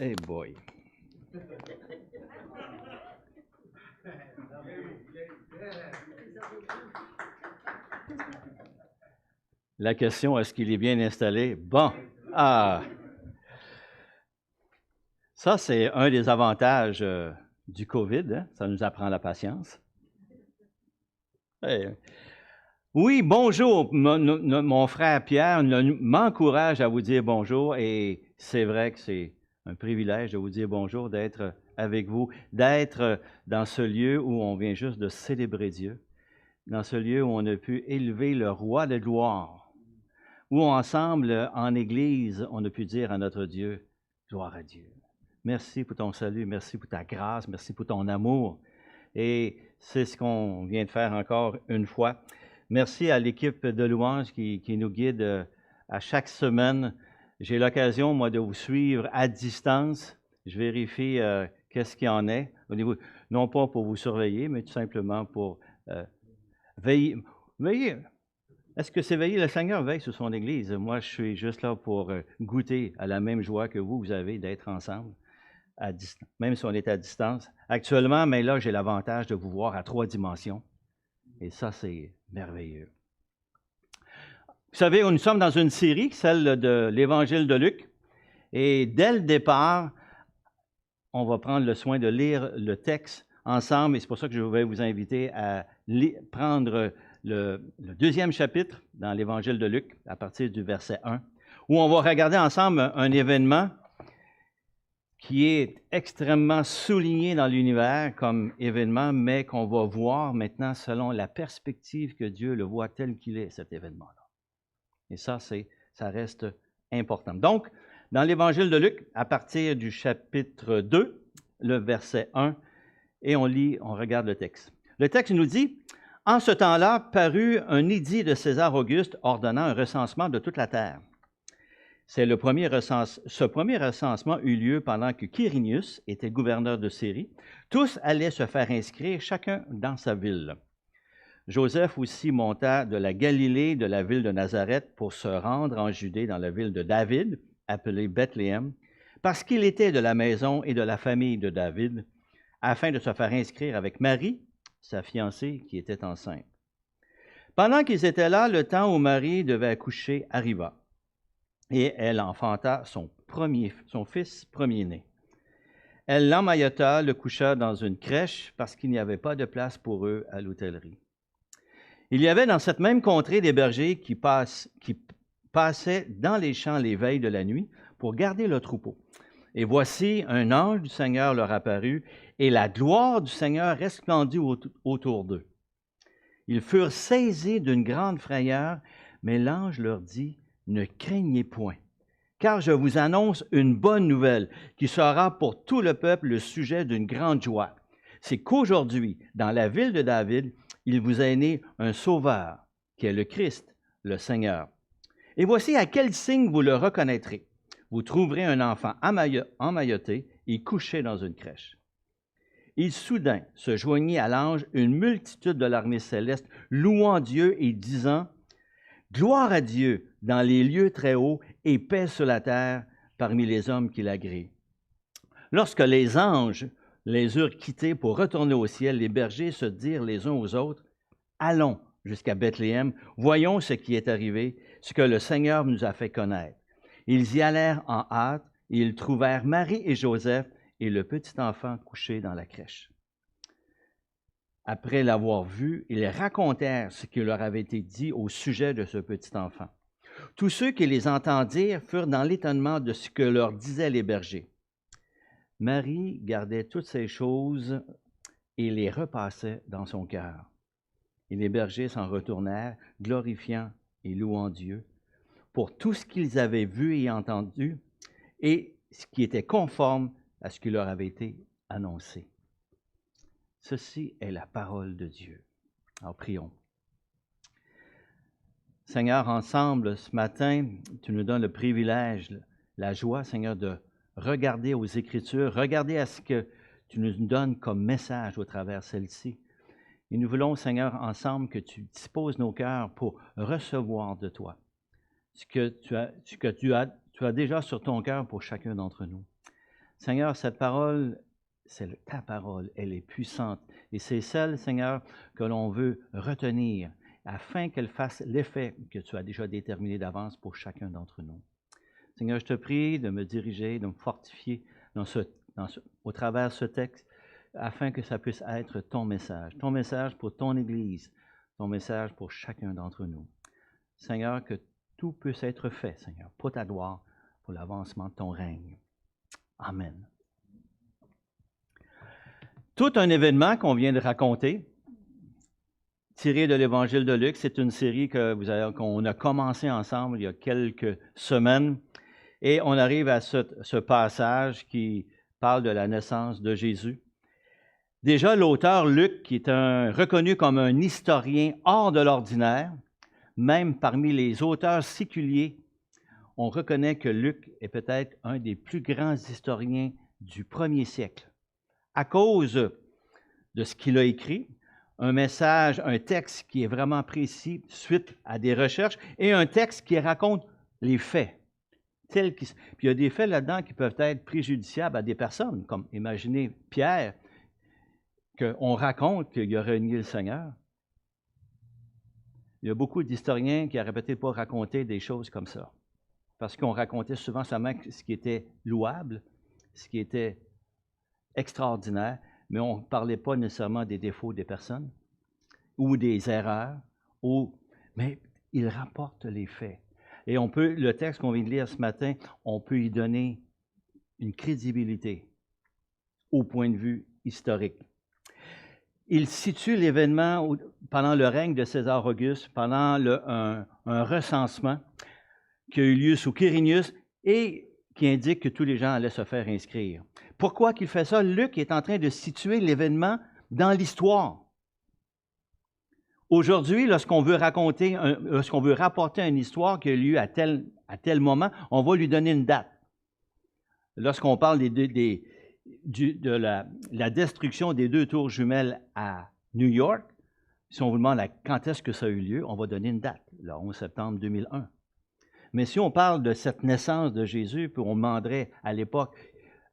Hey boy. La question, est-ce qu'il est bien installé? Bon. Ah, ça, c'est un des avantages du COVID. Hein? Ça nous apprend la patience. Hey. Oui, bonjour. Mon frère Pierre m'encourage à vous dire bonjour et c'est vrai que c'est un privilège de vous dire bonjour, d'être avec vous, d'être dans ce lieu où on vient juste de célébrer Dieu, dans ce lieu où on a pu élever le roi de gloire, où ensemble, en Église, on a pu dire à notre Dieu, gloire à Dieu. Merci pour ton salut, merci pour ta grâce, merci pour ton amour. Et c'est ce qu'on vient de faire encore une fois. Merci à l'équipe de louanges qui nous guide à chaque semaine. J'ai l'occasion, moi, de vous suivre à distance. Je vérifie qu'est-ce qu'il y en est au niveau, non pas pour vous surveiller, mais tout simplement pour veiller. Veiller. Est-ce que c'est veiller? Le Seigneur veille sur son Église. Moi, je suis juste là pour goûter à la même joie que vous avez d'être ensemble, à distance, même si on est à distance. Actuellement, mais là, j'ai l'avantage de vous voir à 3 dimensions. Et ça, c'est merveilleux. Vous savez, nous sommes dans une série, celle de l'Évangile de Luc. Et dès le départ, on va prendre le soin de lire le texte ensemble. Et c'est pour ça que je vais vous inviter à prendre le deuxième chapitre dans l'Évangile de Luc, à partir du verset 1, où on va regarder ensemble un événement qui est extrêmement souligné dans l'univers comme événement, mais qu'on va voir maintenant selon la perspective que Dieu le voit tel qu'il est, cet événement-là. Et ça reste important. Donc, dans l'Évangile de Luc, à partir du chapitre 2, le verset 1, et on regarde le texte. Le texte nous dit, « En ce temps-là, parut un édit de César Auguste ordonnant un recensement de toute la terre. » Ce premier recensement eut lieu pendant que Quirinius était gouverneur de Syrie. Tous allaient se faire inscrire, chacun dans sa ville. Joseph aussi monta de la Galilée, de la ville de Nazareth, pour se rendre en Judée, dans la ville de David, appelée Bethléem, parce qu'il était de la maison et de la famille de David, afin de se faire inscrire avec Marie, sa fiancée, qui était enceinte. Pendant qu'ils étaient là, le temps où Marie devait accoucher arriva. Et elle enfanta son fils premier-né. Elle l'emmaillota, le coucha dans une crèche parce qu'il n'y avait pas de place pour eux à l'hôtellerie. Il y avait dans cette même contrée des bergers qui passaient dans les champs les veilles de la nuit pour garder le troupeau. Et voici, un ange du Seigneur leur apparut, et la gloire du Seigneur resplendit autour d'eux. Ils furent saisis d'une grande frayeur, mais l'ange leur dit, « Ne craignez point, car je vous annonce une bonne nouvelle qui sera pour tout le peuple le sujet d'une grande joie. C'est qu'aujourd'hui, dans la ville de David, il vous est né un sauveur, qui est le Christ, le Seigneur. Et voici à quel signe vous le reconnaîtrez. Vous trouverez un enfant emmailloté et couché dans une crèche. » Il soudain se joignit à l'ange une multitude de l'armée céleste, louant Dieu et disant, « Gloire à Dieu dans les lieux très hauts et paix sur la terre parmi les hommes qui l'agréent. » Lorsque les anges les eurent quittés pour retourner au ciel, les bergers se dirent les uns aux autres, « Allons jusqu'à Bethléem, voyons ce qui est arrivé, ce que le Seigneur nous a fait connaître. » Ils y allèrent en hâte et ils trouvèrent Marie et Joseph et le petit enfant couché dans la crèche. Après l'avoir vu, ils racontèrent ce qui leur avait été dit au sujet de ce petit enfant. Tous ceux qui les entendirent furent dans l'étonnement de ce que leur disaient les bergers. Marie gardait toutes ces choses et les repassait dans son cœur. Et les bergers s'en retournèrent, glorifiant et louant Dieu pour tout ce qu'ils avaient vu et entendu et ce qui était conforme à ce qui leur avait été annoncé. Ceci est la parole de Dieu. Alors, prions. Seigneur, ensemble, ce matin, tu nous donnes le privilège, la joie, Seigneur, de regarder aux Écritures, regarder à ce que tu nous donnes comme message au travers celle-ci. Et nous voulons, Seigneur, ensemble, que tu disposes nos cœurs pour recevoir de toi ce que tu tu as déjà sur ton cœur pour chacun d'entre nous. Seigneur, cette parole, c'est ta parole, elle est puissante. Et c'est celle, Seigneur, que l'on veut retenir afin qu'elle fasse l'effet que tu as déjà déterminé d'avance pour chacun d'entre nous. Seigneur, je te prie de me diriger, de me fortifier au travers de ce texte, afin que ça puisse être ton message pour ton Église, ton message pour chacun d'entre nous. Seigneur, que tout puisse être fait, Seigneur, pour ta gloire, pour l'avancement de ton règne. Amen. Tout un événement qu'on vient de raconter, tiré de l'Évangile de Luc, c'est une série qu'on a commencé ensemble il y a quelques semaines. Et on arrive à ce passage qui parle de la naissance de Jésus. Déjà, l'auteur Luc, qui est reconnu comme un historien hors de l'ordinaire, même parmi les auteurs séculiers, on reconnaît que Luc est peut-être un des plus grands historiens du premier siècle, à cause de ce qu'il a écrit, un message, un texte qui est vraiment précis suite à des recherches, et un texte qui raconte les faits. Puis il y a des faits là-dedans qui peuvent être préjudiciables à des personnes, comme imaginez Pierre, qu'on raconte qu'il a renié le Seigneur. Il y a beaucoup d'historiens qui n'auraient peut-être pas raconté des choses comme ça, parce qu'on racontait souvent seulement ce qui était louable, ce qui était extraordinaire, mais on ne parlait pas nécessairement des défauts des personnes ou des erreurs, mais il rapporte les faits. Et le texte qu'on vient de lire ce matin, on peut y donner une crédibilité au point de vue historique. Il situe l'événement pendant le règne de César Auguste, pendant un recensement qui a eu lieu sous Quirinius et qui indique que tous les gens allaient se faire inscrire. Pourquoi qu'il fait ça? Luc est en train de situer l'événement dans l'histoire. Aujourd'hui, lorsqu'on veut rapporter une histoire qui a eu lieu à tel moment, on va lui donner une date. Lorsqu'on parle de la destruction des 2 tours jumelles à New York, si on vous demande quand est-ce que ça a eu lieu, on va donner une date, le 11 septembre 2001. Mais si on parle de cette naissance de Jésus, puis on demanderait à l'époque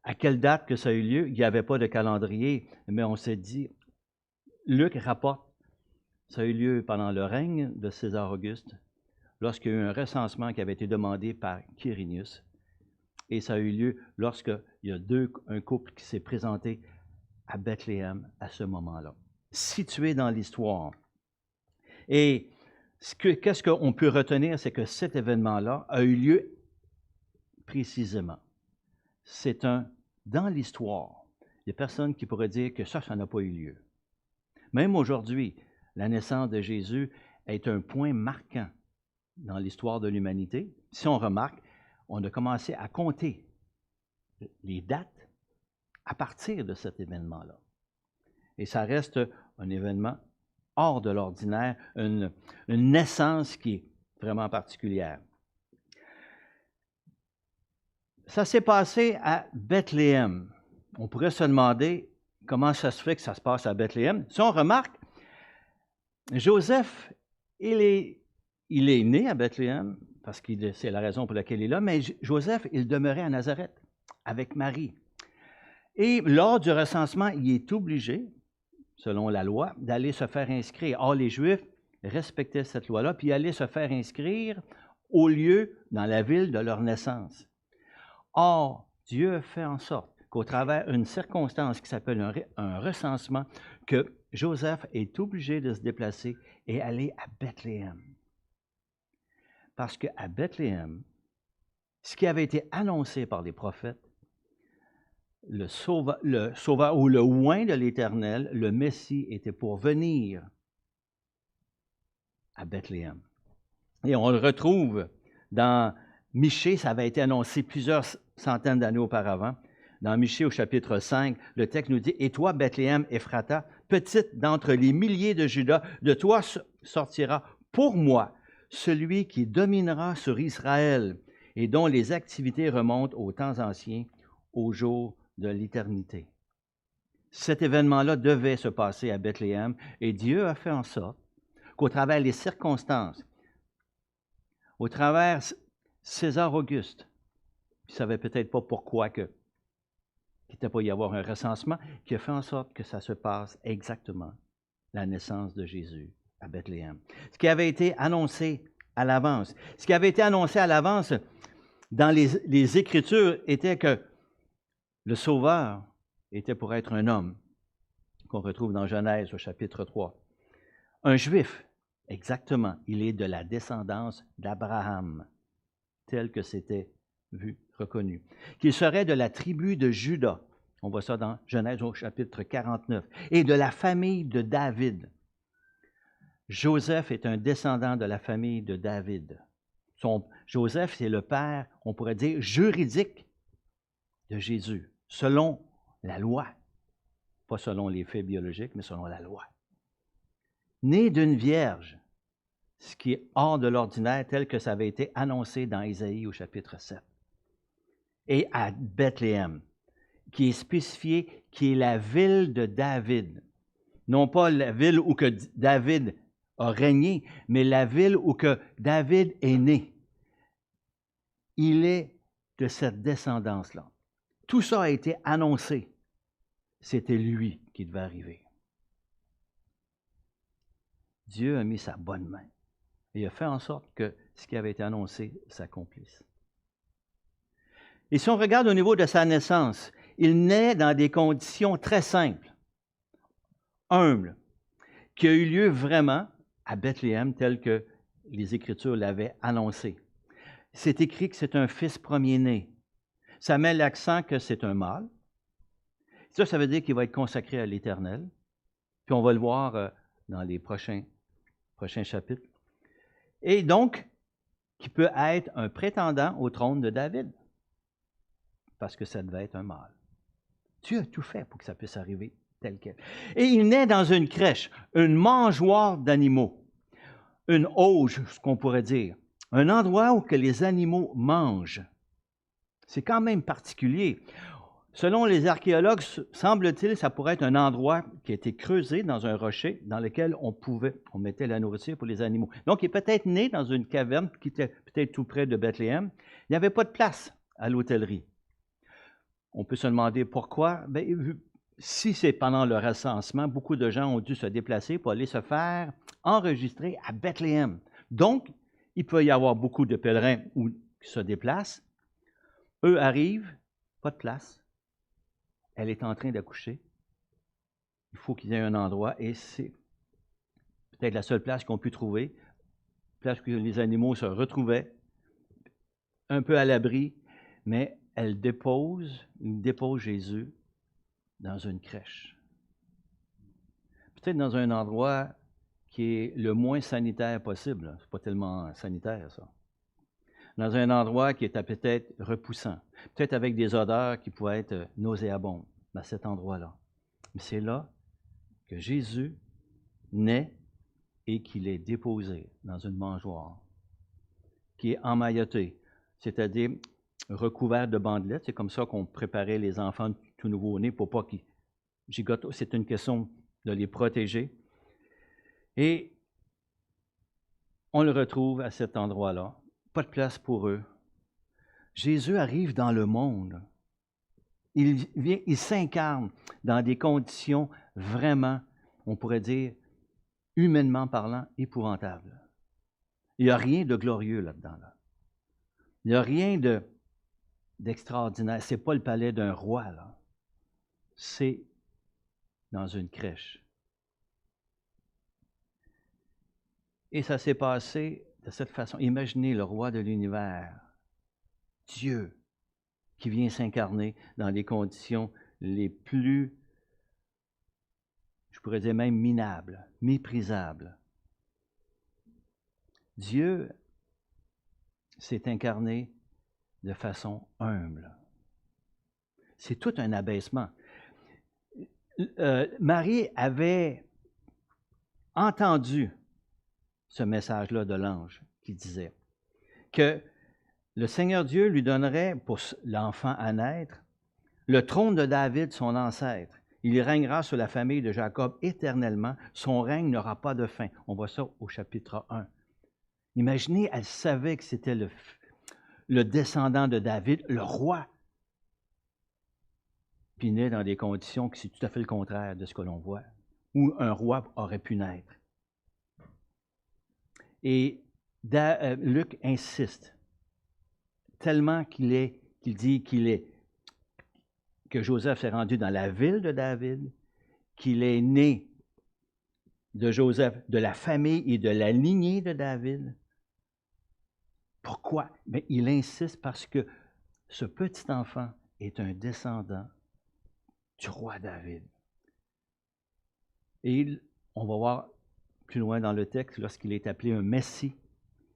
à quelle date que ça a eu lieu, il n'y avait pas de calendrier, mais on s'est dit, Luc rapporte, ça a eu lieu pendant le règne de César Auguste, lorsqu'il y a eu un recensement qui avait été demandé par Quirinius. Et ça a eu lieu lorsqu'il y a un couple qui s'est présenté à Bethléem à ce moment-là, situé dans l'histoire. Et qu'est-ce qu'on peut retenir, c'est que cet événement-là a eu lieu précisément. C'est dans l'histoire. Il y a personne qui pourrait dire que ça n'a pas eu lieu. Même aujourd'hui, la naissance de Jésus est un point marquant dans l'histoire de l'humanité. Si on remarque, on a commencé à compter les dates à partir de cet événement-là. Et ça reste un événement hors de l'ordinaire, une naissance qui est vraiment particulière. Ça s'est passé à Bethléem. On pourrait se demander comment ça se fait que ça se passe à Bethléem. Si on remarque, Joseph, il est né à Bethléem, parce que c'est la raison pour laquelle il est là, mais Joseph, il demeurait à Nazareth avec Marie. Et lors du recensement, il est obligé, selon la loi, d'aller se faire inscrire. Or, les Juifs respectaient cette loi-là, puis allaient se faire inscrire au lieu, dans la ville de leur naissance. Or, Dieu fait en sorte qu'au travers d'une circonstance qui s'appelle un recensement, que Joseph est obligé de se déplacer et aller à Bethléem. Parce qu'à Bethléem, ce qui avait été annoncé par les prophètes, le sauveur ou le oint de l'Éternel, le Messie, était pour venir à Bethléem. Et on le retrouve dans Michée, ça avait été annoncé plusieurs centaines d'années auparavant. Dans Michée au chapitre 5, le texte nous dit « Et toi, Bethléem, Ephrata, petite d'entre les milliers de Juda, de toi sortira pour moi celui qui dominera sur Israël et dont les activités remontent aux temps anciens, au jour de l'éternité. » Cet événement-là devait se passer à Bethléem et Dieu a fait en sorte qu'au travers des circonstances, au travers César Auguste, il ne savait peut-être pas pourquoi qu'il n'était pas y avoir un recensement, qui a fait en sorte que ça se passe exactement, la naissance de Jésus à Bethléem. Ce qui avait été annoncé à l'avance. Ce qui avait été annoncé à l'avance dans les Écritures était que le Sauveur était pour être un homme, qu'on retrouve dans Genèse au chapitre 3. Un Juif, exactement, il est de la descendance d'Abraham, tel que c'était vu, reconnu. Qu'il serait de la tribu de Juda, on voit ça dans Genèse au chapitre 49, et de la famille de David. Joseph est un descendant de la famille de David. Joseph, c'est le père, on pourrait dire, juridique de Jésus, selon la loi. Pas selon les faits biologiques, mais selon la loi. Né d'une vierge, ce qui est hors de l'ordinaire, tel que ça avait été annoncé dans Ésaïe au chapitre 7. Et à Bethléem, qui est spécifié, qui est la ville de David. Non pas la ville où que David a régné, mais la ville où que David est né. Il est de cette descendance-là. Tout ça a été annoncé. C'était lui qui devait arriver. Dieu a mis sa bonne main et a fait en sorte que ce qui avait été annoncé s'accomplisse. Et si on regarde au niveau de sa naissance, il naît dans des conditions très simples, humbles, qui a eu lieu vraiment à Bethléem tel que les Écritures l'avaient annoncé. C'est écrit que c'est un fils premier-né. Ça met l'accent que c'est un mâle. Ça veut dire qu'il va être consacré à l'Éternel. Puis on va le voir dans les prochains chapitres. Et donc, qui peut être un prétendant au trône de David, parce que ça devait être un mâle. Dieu a tout fait pour que ça puisse arriver tel quel. Et il naît dans une crèche, une mangeoire d'animaux, une auge, ce qu'on pourrait dire, un endroit où que les animaux mangent. C'est quand même particulier. Selon les archéologues, semble-t-il, ça pourrait être un endroit qui a été creusé dans un rocher dans lequel on mettait la nourriture pour les animaux. Donc, il est peut-être né dans une caverne qui était peut-être tout près de Bethléem. Il n'y avait pas de place à l'hôtellerie. On peut se demander pourquoi. Bien, si c'est pendant le recensement, beaucoup de gens ont dû se déplacer pour aller se faire enregistrer à Bethléem. Donc, il peut y avoir beaucoup de pèlerins qui se déplacent. Eux arrivent, pas de place. Elle est en train d'accoucher. Il faut qu'il y ait un endroit et c'est peut-être la seule place qu'on peut trouver, place où les animaux se retrouvaient, un peu à l'abri, mais il dépose Jésus dans une crèche. Peut-être dans un endroit qui est le moins sanitaire possible. C'est pas tellement sanitaire, ça. Dans un endroit qui était peut-être repoussant, peut-être avec des odeurs qui pouvaient être nauséabondes, à cet endroit-là. Mais c'est là que Jésus naît et qu'il est déposé dans une mangeoire qui est emmaillotée, c'est-à-dire recouvert de bandelettes. C'est comme ça qu'on préparait les enfants tout nouveau-nés pour pas qu'ils gigotent. C'est une question de les protéger. Et on le retrouve à cet endroit-là. Pas de place pour eux. Jésus arrive dans le monde. Il s'incarne dans des conditions vraiment, on pourrait dire, humainement parlant, épouvantables. Il n'y a rien de glorieux là-dedans. Là. Il n'y a rien d'extraordinaire. Ce n'est pas le palais d'un roi, là. C'est dans une crèche. Et ça s'est passé de cette façon. Imaginez le roi de l'univers, Dieu, qui vient s'incarner dans les conditions les plus, je pourrais dire même minables, méprisables. Dieu s'est incarné de façon humble. C'est tout un abaissement. Marie avait entendu ce message-là de l'ange qui disait que le Seigneur Dieu lui donnerait pour l'enfant à naître le trône de David, son ancêtre. Il régnera sur la famille de Jacob éternellement. Son règne n'aura pas de fin. On voit ça au chapitre 1. Imaginez, elle savait que c'était le descendant de David, le roi. Puis naît dans des conditions qui sont tout à fait le contraire de ce que l'on voit, où un roi aurait pu naître. Et Luc insiste tellement qu'il dit que Joseph s'est rendu dans la ville de David, qu'il est né de Joseph, de la famille et de la lignée de David. Pourquoi? Mais il insiste parce que ce petit enfant est un descendant du roi David. Et on va voir plus loin dans le texte, lorsqu'il est appelé un Messie,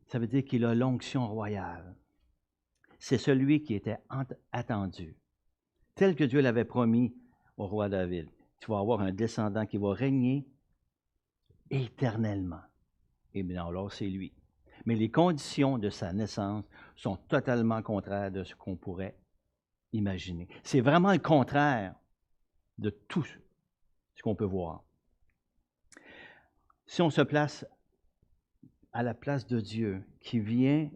ça veut dire qu'il a l'onction royale. C'est celui qui était attendu, tel que Dieu l'avait promis au roi David. Tu vas avoir un descendant qui va régner éternellement. Et bien alors, c'est lui. Mais les conditions de sa naissance sont totalement contraires de ce qu'on pourrait imaginer. C'est vraiment le contraire de tout ce qu'on peut voir. Si on se place à la place de Dieu, qui vient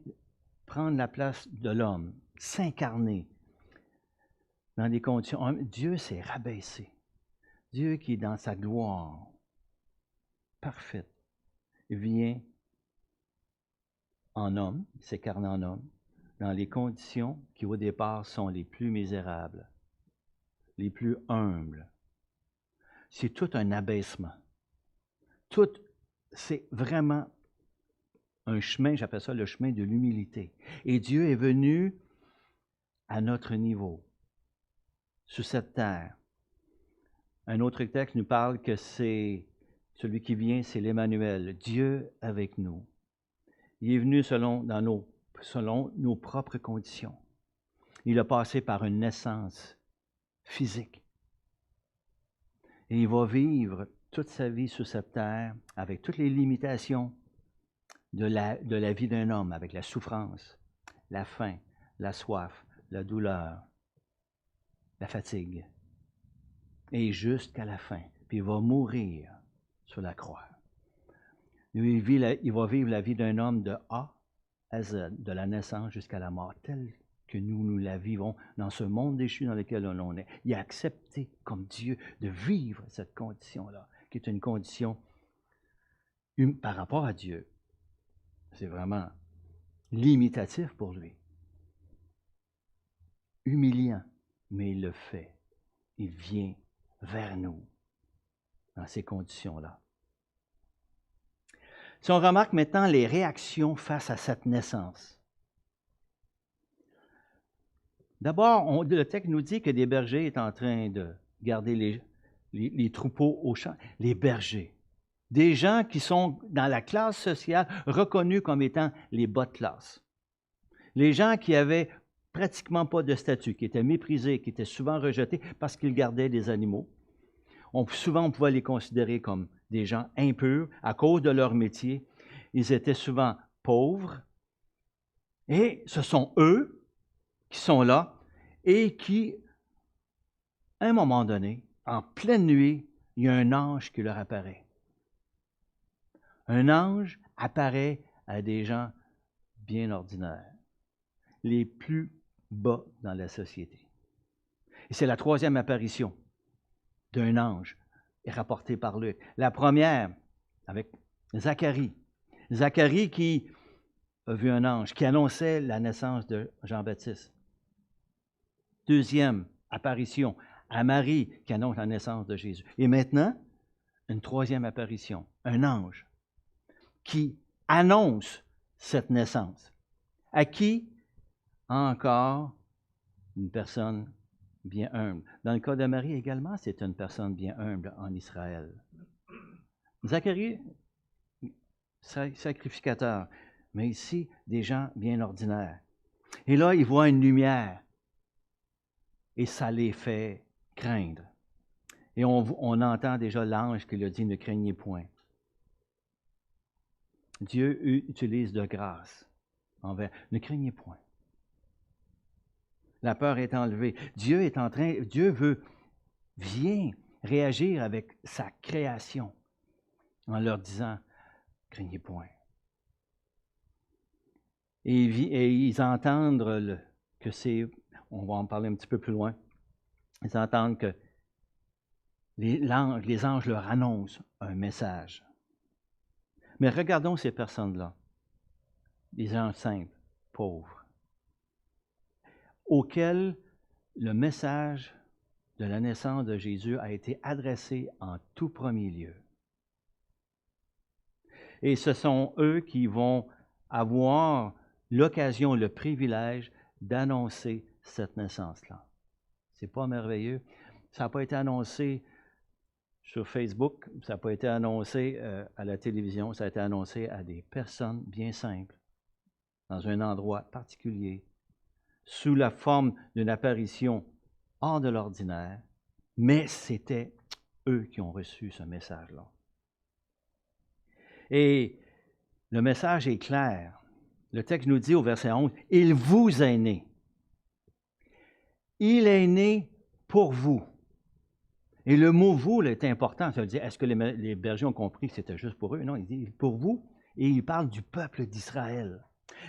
prendre la place de l'homme, s'incarner dans des conditions, Dieu s'est rabaissé. Dieu qui est dans sa gloire parfaite vient en homme, s'incarne en homme, dans les conditions qui au départ sont les plus misérables, les plus humbles. C'est tout un abaissement. C'est vraiment un chemin, j'appelle ça le chemin de l'humilité. Et Dieu est venu à notre niveau, sur cette terre. Un autre texte nous parle que c'est celui qui vient, c'est l'Emmanuel, Dieu avec nous. Il est venu selon nos propres conditions. Il a passé par une naissance physique. Et il va vivre toute sa vie sur cette terre avec toutes les limitations de la vie d'un homme, avec la souffrance, la faim, la soif, la douleur, la fatigue. Et jusqu'à la fin. Puis il va mourir sur la croix. Il va vivre la vie d'un homme de A à Z, de la naissance jusqu'à la mort, telle que nous la vivons dans ce monde déchu dans lequel on est. Il a accepté comme Dieu de vivre cette condition-là, qui est une condition par rapport à Dieu. C'est vraiment limitatif pour lui. Humiliant, mais il le fait. Il vient vers nous dans ces conditions-là. Si on remarque maintenant les réactions face à cette naissance. D'abord, le texte nous dit que des bergers sont en train de garder les troupeaux au champ. Les bergers. Des gens qui sont dans la classe sociale reconnus comme étant les bas de classe. Les gens qui avaient pratiquement pas de statut, qui étaient méprisés, qui étaient souvent rejetés parce qu'ils gardaient des animaux. Souvent, on pouvait les considérer comme des gens impurs à cause de leur métier. Ils étaient souvent pauvres. Et ce sont eux qui sont là et qui, à un moment donné, en pleine nuit, il y a un ange qui leur apparaît. Un ange apparaît à des gens bien ordinaires, les plus bas dans la société. Et c'est la troisième apparition d'un ange rapportée par Luc. La première, avec Zacharie. Zacharie qui a vu un ange, qui annonçait la naissance de Jean-Baptiste. Deuxième apparition, à Marie, qui annonce la naissance de Jésus. Et maintenant, une troisième apparition, un ange, qui annonce cette naissance. À qui? Encore une personne bien humble. Dans le cas de Marie également, c'est une personne bien humble en Israël. Zacharie, sacrificateur, mais ici, des gens bien ordinaires. Et là, ils voient une lumière et ça les fait craindre. Et on entend déjà l'ange qui leur dit « Ne craignez point ». Dieu utilise de grâce envers « Ne craignez point ». La peur est enlevée. Dieu vient réagir avec sa création en leur disant, craignez point. et ils entendent que c'est, on va en parler un petit peu plus loin, ils entendent que les anges leur annoncent un message. Mais regardons ces personnes-là, des gens simples, pauvres, auxquels le message de la naissance de Jésus a été adressé en tout premier lieu. Et ce sont eux qui vont avoir l'occasion, le privilège d'annoncer cette naissance-là. C'est pas merveilleux? Ça n'a pas été annoncé sur Facebook, ça n'a pas été annoncé à la télévision, ça a été annoncé à des personnes bien simples, dans un endroit particulier, sous la forme d'une apparition hors de l'ordinaire, mais c'était eux qui ont reçu ce message-là. Et le message est clair. Le texte nous dit au verset 11, « Il vous est né. Il est né pour vous. » Et le mot « vous » là, est important. Ça veut dire, est-ce que les bergers ont compris que c'était juste pour eux? Non, il dit « pour vous » et il parle du peuple d'Israël.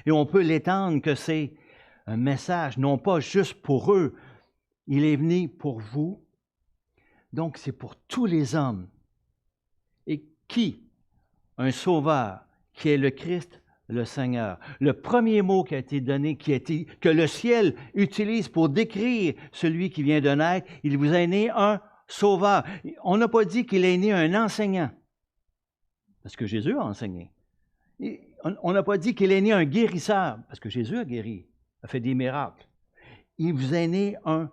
Et on peut l'étendre que c'est un message, non pas juste pour eux. Il est venu pour vous. Donc, c'est pour tous les hommes. Et qui? Un sauveur, qui est le Christ, le Seigneur. Le premier mot qui a été donné, que le ciel utilise pour décrire celui qui vient de naître, il vous est né un sauveur. On n'a pas dit qu'il est né un enseignant, parce que Jésus a enseigné. On n'a pas dit qu'il est né un guérisseur, parce que Jésus a guéri, a fait des miracles. Il vous est né un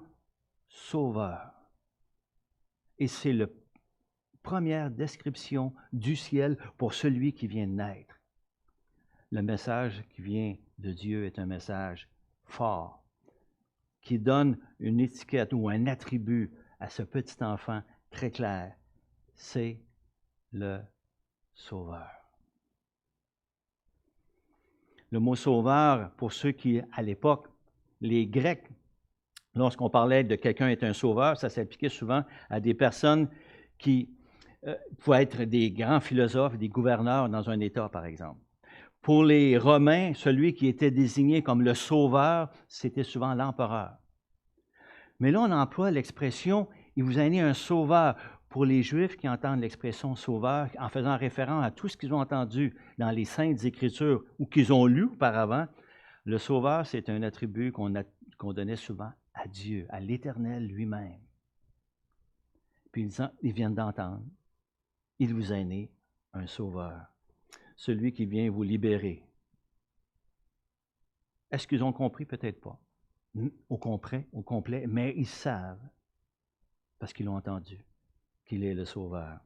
sauveur. Et c'est la première description du ciel pour celui qui vient de naître. Le message qui vient de Dieu est un message fort, qui donne une étiquette ou un attribut à ce petit enfant très clair. C'est le Sauveur. Le mot sauveur, pour ceux qui, à l'époque, les Grecs, lorsqu'on parlait de quelqu'un est un sauveur, ça s'appliquait souvent à des personnes qui pouvaient être des grands philosophes, des gouverneurs dans un État, par exemple. Pour les Romains, celui qui était désigné comme le sauveur, c'était souvent l'empereur. Mais là, on emploie l'expression « il vous est né un sauveur ». Pour les Juifs qui entendent l'expression « sauveur », en faisant référence à tout ce qu'ils ont entendu dans les Saintes Écritures ou qu'ils ont lu auparavant, le sauveur, c'est un attribut qu'on donnait souvent à Dieu, à l'Éternel lui-même. Puis ils viennent d'entendre « il vous est né un sauveur ». Celui qui vient vous libérer. Est-ce qu'ils ont compris? Peut-être pas. Au complet, mais ils savent, parce qu'ils l'ont entendu, qu'il est le Sauveur,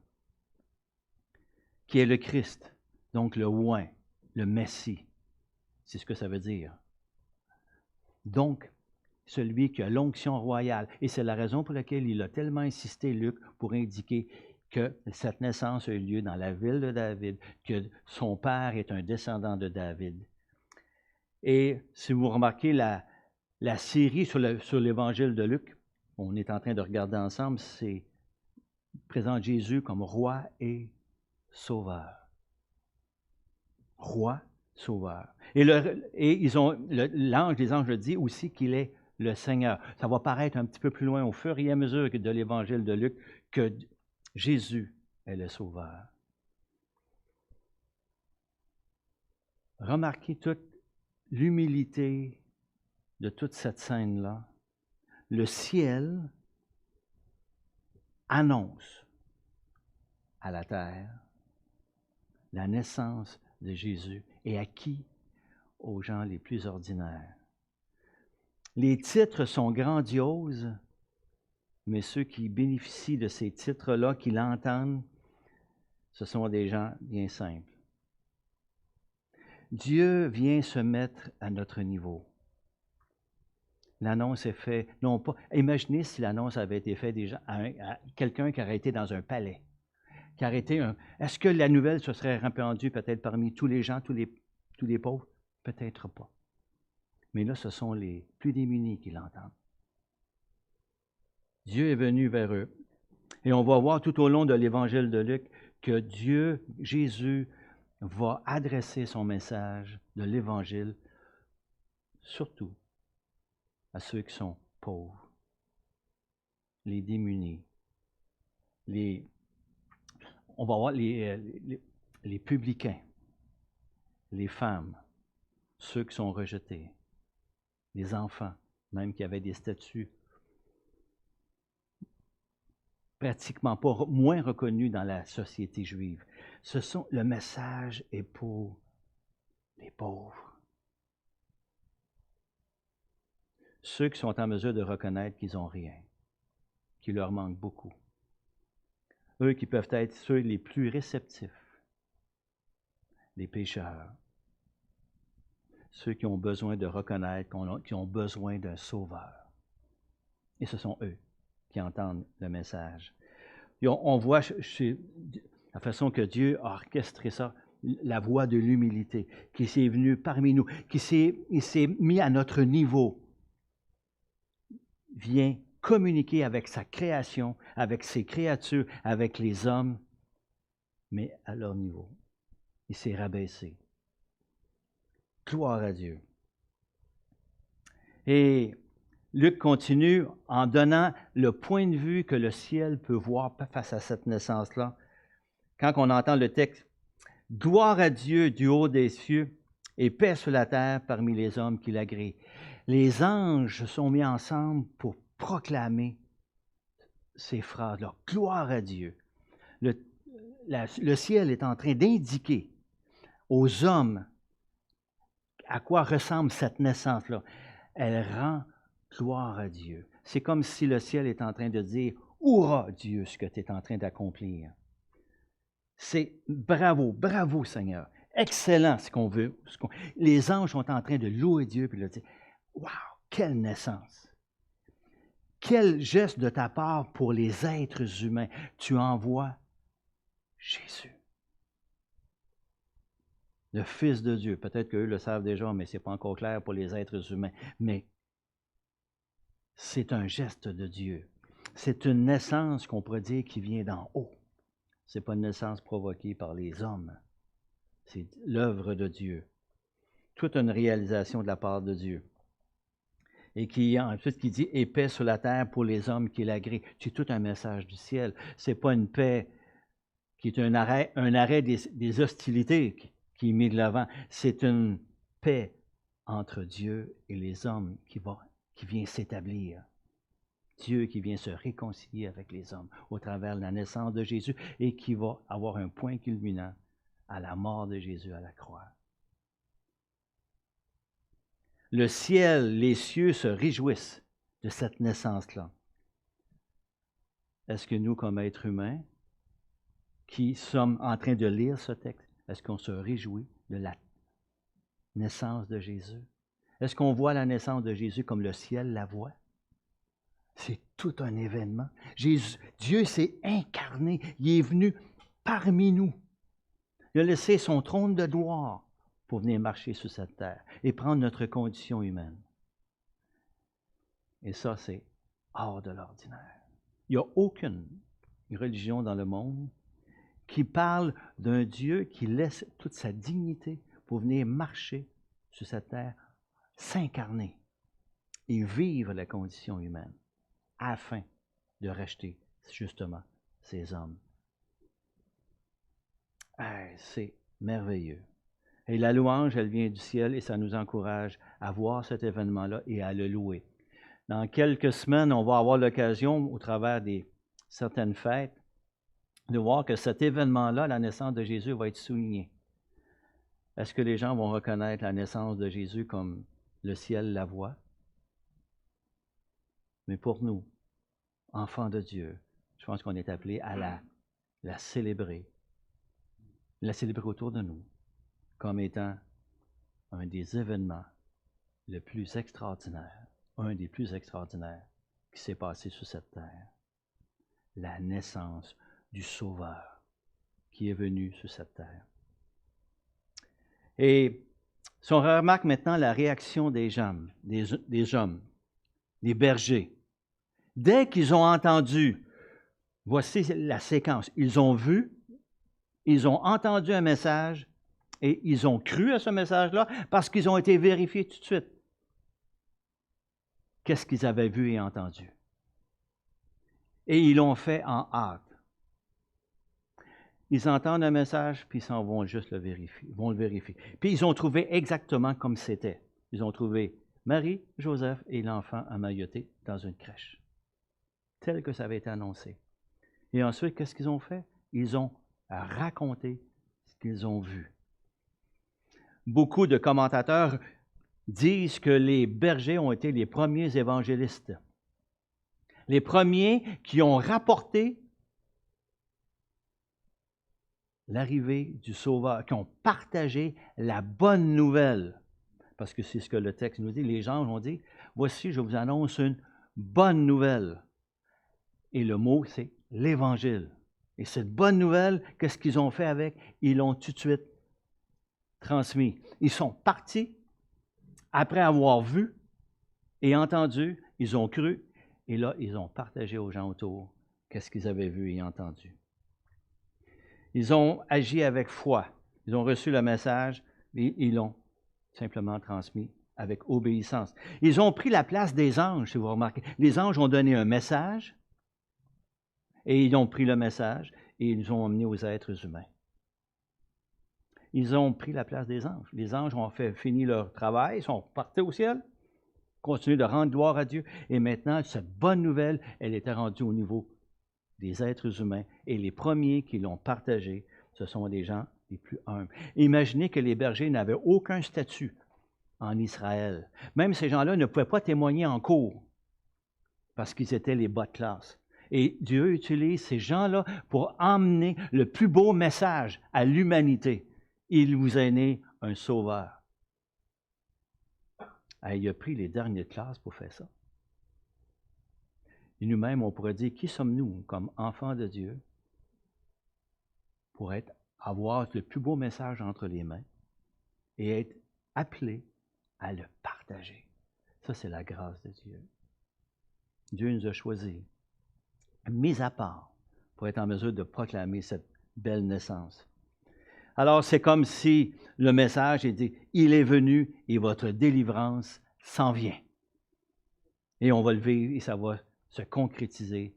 qui est le Christ, donc le oint, le Messie. C'est ce que ça veut dire. Donc, celui qui a l'onction royale. Et c'est la raison pour laquelle il a tellement insisté, Luc, pour indiquer que cette naissance a eu lieu dans la ville de David, que son père est un descendant de David. Et si vous remarquez la série sur l'évangile de Luc, on est en train de regarder ensemble, c'est présente Jésus comme roi et sauveur. Roi, sauveur. Et les anges le dit aussi qu'il est le Seigneur. Ça va paraître un petit peu plus loin au fur et à mesure de l'évangile de Luc que Jésus est le Sauveur. Remarquez toute l'humilité de toute cette scène-là. Le ciel annonce à la terre la naissance de Jésus. Et à qui? Aux gens les plus ordinaires. Les titres sont grandioses, mais ceux qui bénéficient de ces titres-là, qui l'entendent, ce sont des gens bien simples. Dieu vient se mettre à notre niveau. L'annonce est faite, non pas... Imaginez si l'annonce avait été faite déjà à quelqu'un qui aurait été dans un palais, qui aurait été un... Est-ce que la nouvelle se serait répandue peut-être parmi tous les gens, tous les pauvres? Peut-être pas. Mais là, ce sont les plus démunis qui l'entendent. Dieu est venu vers eux. Et on va voir tout au long de l'évangile de Luc que Dieu, Jésus, va adresser son message de l'évangile surtout à ceux qui sont pauvres, les démunis, on va voir les publicains, les femmes, ceux qui sont rejetés, les enfants, même qui avaient des statuts pratiquement pas moins reconnus dans la société juive. Le message est pour les pauvres. Ceux qui sont en mesure de reconnaître qu'ils n'ont rien, qu'il leur manque beaucoup. Eux qui peuvent être ceux les plus réceptifs, les pécheurs, ceux qui ont besoin de reconnaître qui ont besoin d'un sauveur. Et ce sont eux qui entendent le message. Et on voit la façon que Dieu a orchestré ça, la voie de l'humilité, qui s'est venue parmi nous, il s'est mis à notre niveau, vient communiquer avec sa création, avec ses créatures, avec les hommes, mais à leur niveau. Il s'est rabaissé. Gloire à Dieu. Et Luc continue en donnant le point de vue que le ciel peut voir face à cette naissance-là. Quand on entend le texte, « Gloire à Dieu du haut des cieux et paix sur la terre parmi les hommes qui l'agréent. » Les anges sont mis ensemble pour proclamer ces phrases-là. « Gloire à Dieu ». Le ciel est en train d'indiquer aux hommes à quoi ressemble cette naissance-là. Elle rend gloire à Dieu. C'est comme si le ciel est en train de dire « Hourra, Dieu, ce que tu es en train d'accomplir. » C'est bravo, bravo Seigneur. Excellent ce qu'on veut. Les anges sont en train de louer Dieu et de dire « Wow, quelle naissance! Quel geste de ta part pour les êtres humains. Tu envoies Jésus. » Le Fils de Dieu. Peut-être qu'eux le savent déjà, mais ce n'est pas encore clair pour les êtres humains. Mais c'est un geste de Dieu. C'est une naissance qu'on pourrait dire qui vient d'en haut. Ce n'est pas une naissance provoquée par les hommes. C'est l'œuvre de Dieu. Toute une réalisation de la part de Dieu. Et ensuite qui dit « Et paix sur la terre pour les hommes qui l'agréent ». C'est tout un message du ciel. Ce n'est pas une paix qui est un arrêt des hostilités qui est mis de l'avant. C'est une paix entre Dieu et les hommes qui vient s'établir. Dieu qui vient se réconcilier avec les hommes au travers de la naissance de Jésus et qui va avoir un point culminant à la mort de Jésus à la croix. Le ciel, les cieux se réjouissent de cette naissance-là. Est-ce que nous, comme êtres humains, qui sommes en train de lire ce texte, est-ce qu'on se réjouit de la naissance de Jésus? Est-ce qu'on voit la naissance de Jésus comme le ciel la voit? C'est tout un événement. Dieu s'est incarné, il est venu parmi nous. Il a laissé son trône de gloire pour venir marcher sur cette terre et prendre notre condition humaine. Et ça, c'est hors de l'ordinaire. Il n'y a aucune religion dans le monde qui parle d'un Dieu qui laisse toute sa dignité pour venir marcher sur cette terre, s'incarner et vivre la condition humaine afin de racheter justement ces hommes. C'est merveilleux. Et la louange, elle vient du ciel et ça nous encourage à voir cet événement-là et à le louer. Dans quelques semaines, on va avoir l'occasion, au travers des certaines fêtes, de voir que cet événement-là, la naissance de Jésus, va être souligné. Est-ce que les gens vont reconnaître la naissance de Jésus comme le ciel la voit? Mais pour nous, enfants de Dieu, je pense qu'on est appelés à la célébrer autour de nous, comme étant un des événements le plus extraordinaires, un des plus extraordinaires qui s'est passé sur cette terre. La naissance du Sauveur qui est venu sur cette terre. Et si on remarque maintenant la réaction des hommes, des bergers, dès qu'ils ont entendu, voici la séquence, ils ont vu, ils ont entendu un message et ils ont cru à ce message-là parce qu'ils ont été vérifiés tout de suite. qu'est-ce qu'ils avaient vu et entendu. Et ils l'ont fait en hâte. Ils entendent un message, puis ils s'en vont juste le vérifier. Puis ils ont trouvé exactement comme c'était. Ils ont trouvé Marie, Joseph et l'enfant emmailloté dans une crèche, tel que ça avait été annoncé. Et ensuite, qu'est-ce qu'ils ont fait? Ils ont raconté ce qu'ils ont vu. Beaucoup de commentateurs disent que les bergers ont été les premiers évangélistes, les premiers qui ont rapporté l'arrivée du Sauveur, qui ont partagé la bonne nouvelle. Parce que c'est ce que le texte nous dit. Les anges ont dit, voici, je vous annonce une bonne nouvelle. Et le mot, c'est l'Évangile. Et cette bonne nouvelle, qu'est-ce qu'ils ont fait avec? Ils l'ont tout de suite transmis. Ils sont partis, après avoir vu et entendu, ils ont cru, et là, ils ont partagé aux gens autour qu'est-ce qu'ils avaient vu et entendu. Ils ont agi avec foi. Ils ont reçu le message et ils l'ont simplement transmis avec obéissance. Ils ont pris la place des anges, si vous remarquez. Les anges ont donné un message et ils ont pris le message et ils l'ont emmené aux êtres humains. Ils ont pris la place des anges. Les anges ont fini leur travail, ils sont partis au ciel, continuent de rendre gloire à Dieu. Et maintenant, cette bonne nouvelle, elle était rendue au niveau des êtres humains. Et les premiers qui l'ont partagée, ce sont les gens les plus humbles. Imaginez que les bergers n'avaient aucun statut en Israël. Même ces gens-là ne pouvaient pas témoigner en cours parce qu'ils étaient les bas de classe. Et Dieu utilise ces gens-là pour emmener le plus beau message à l'humanité. Il vous a né un sauveur. Il a pris les dernières classes pour faire ça. Et nous-mêmes, on pourrait dire, qui sommes-nous comme enfants de Dieu pour avoir le plus beau message entre les mains et être appelés à le partager. Ça, c'est la grâce de Dieu. Dieu nous a choisis, mis à part, pour être en mesure de proclamer cette belle naissance. Alors, c'est comme si le message est dit, il est venu et votre délivrance s'en vient. Et on va le vivre et ça va se concrétiser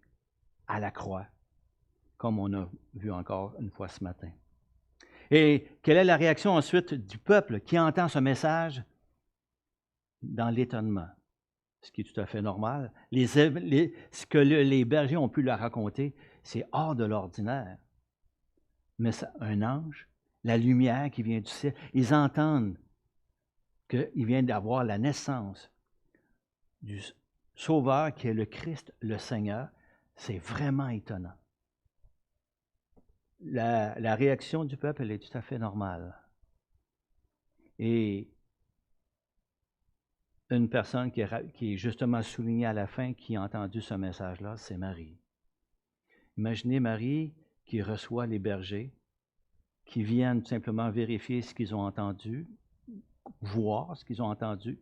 à la croix, comme on a vu encore une fois ce matin. Et quelle est la réaction ensuite du peuple qui entend ce message? Dans l'étonnement, ce qui est tout à fait normal. Ce que les bergers ont pu leur raconter, c'est hors de l'ordinaire. Mais un ange, la lumière qui vient du ciel, ils entendent qu'il vient d'avoir la naissance du Sauveur qui est le Christ, le Seigneur. C'est vraiment étonnant. La réaction du peuple, elle est tout à fait normale. Et une personne qui est justement soulignée à la fin, qui a entendu ce message-là, c'est Marie. Imaginez Marie qui reçoit les bergers, qui viennent simplement vérifier ce qu'ils ont entendu, voir ce qu'ils ont entendu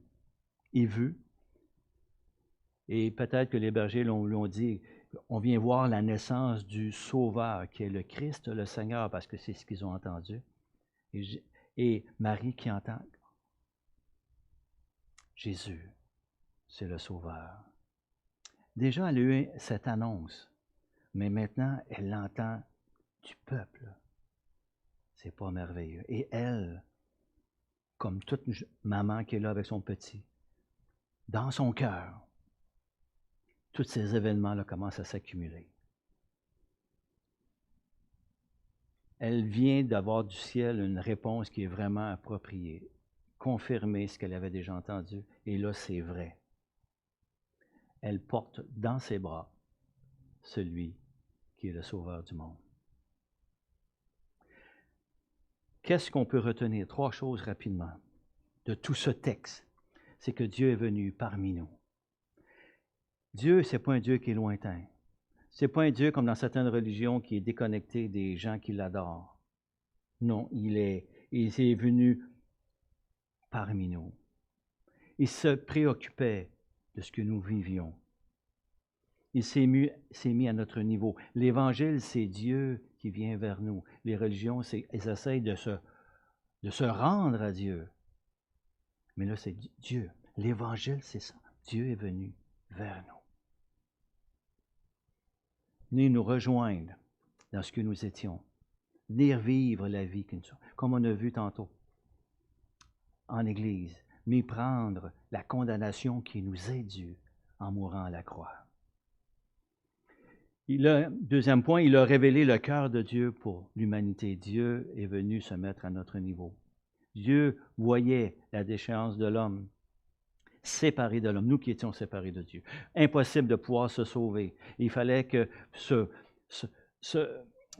et vu. Et peut-être que les bergers l'ont dit, on vient voir la naissance du Sauveur, qui est le Christ, le Seigneur, parce que c'est ce qu'ils ont entendu. Et Marie qui entend, Jésus, c'est le Sauveur. Déjà, elle a eu cette annonce, mais maintenant, elle l'entend du peuple. C'est pas merveilleux. Et elle, comme toute maman qui est là avec son petit, dans son cœur, tous ces événements-là commencent à s'accumuler. Elle vient d'avoir du ciel une réponse qui est vraiment appropriée, confirmer ce qu'elle avait déjà entendu. Et là, c'est vrai. Elle porte dans ses bras celui qui est le Sauveur du monde. Qu'est-ce qu'on peut retenir? 3 choses rapidement de tout ce texte. C'est que Dieu est venu parmi nous. Dieu, ce n'est pas un Dieu qui est lointain. Ce n'est pas un Dieu comme dans certaines religions qui est déconnecté des gens qui l'adorent. Non, il est venu parmi nous. Il se préoccupait de ce que nous vivions. Il s'est mis à notre niveau. L'Évangile, c'est Dieu qui vient vers nous. Les religions, elles essayent de se rendre à Dieu. Mais là, c'est Dieu. L'Évangile, c'est ça. Dieu est venu vers nous. Venez nous rejoindre dans ce que nous étions. Venir vivre la vie que nous sommes. Comme on a vu tantôt en Église, mais prendre la condamnation qui nous est due en mourant à la croix. Deuxième point, il a révélé le cœur de Dieu pour l'humanité. Dieu est venu se mettre à notre niveau. Dieu voyait la déchéance de l'homme, séparé de l'homme, nous qui étions séparés de Dieu. Impossible de pouvoir se sauver. Il fallait que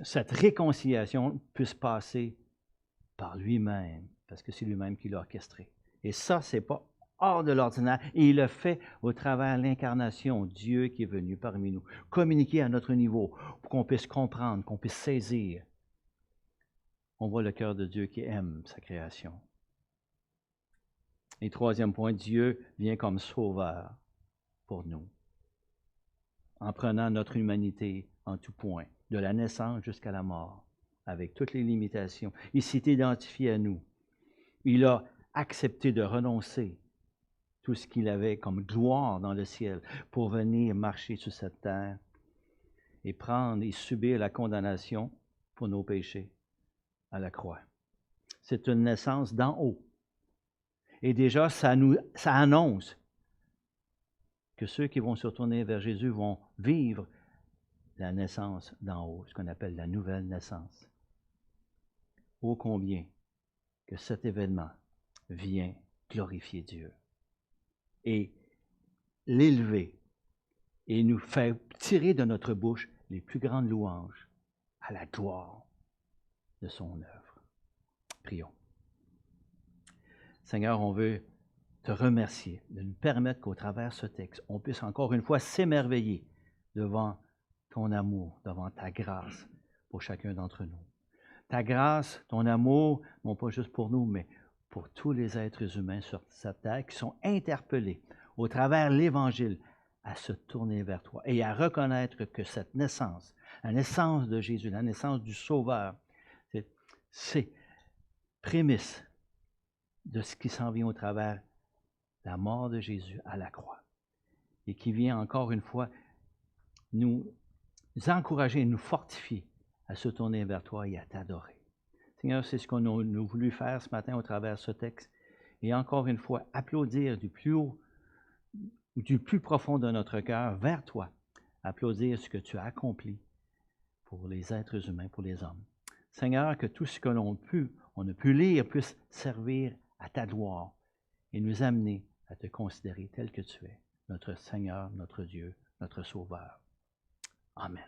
cette réconciliation puisse passer par lui-même, parce que c'est lui-même qui l'a orchestré. Et ça, ce n'est pas hors de l'ordinaire. Et il le fait au travers de l'incarnation, Dieu qui est venu parmi nous, communiquer à notre niveau, pour qu'on puisse comprendre, qu'on puisse saisir. On voit le cœur de Dieu qui aime sa création. Et troisième point, Dieu vient comme sauveur pour nous, en prenant notre humanité en tout point, de la naissance jusqu'à la mort, avec toutes les limitations. Il s'est identifié à nous. Il a accepté de renoncer tout ce qu'il avait comme gloire dans le ciel pour venir marcher sur cette terre et prendre et subir la condamnation pour nos péchés à la croix. C'est une naissance d'en haut. Et déjà, ça annonce que ceux qui vont se retourner vers Jésus vont vivre la naissance d'en haut, ce qu'on appelle la nouvelle naissance. Ô combien que cet événement vient glorifier Dieu et l'élever et nous faire tirer de notre bouche les plus grandes louanges à la gloire de son œuvre. Prions. Seigneur, on veut te remercier de nous permettre qu'au travers de ce texte, on puisse encore une fois s'émerveiller devant ton amour, devant ta grâce pour chacun d'entre nous. Ta grâce, ton amour, non pas juste pour nous, mais pour tous les êtres humains sur cette terre qui sont interpellés au travers de l'Évangile à se tourner vers toi et à reconnaître que cette naissance, la naissance de Jésus, la naissance du Sauveur, c'est prémisse de ce qui s'en vient au travers de la mort de Jésus à la croix et qui vient encore une fois nous encourager et nous fortifier à se tourner vers toi et à t'adorer. Seigneur, c'est ce qu'on a voulu faire ce matin au travers de ce texte. Et encore une fois, applaudir du plus haut, du plus profond de notre cœur vers toi. Applaudir ce que tu as accompli pour les êtres humains, pour les hommes. Seigneur, que tout ce que l'on a pu lire puisse servir à ta gloire et nous amener à te considérer tel que tu es, notre Seigneur, notre Dieu, notre Sauveur. Amen.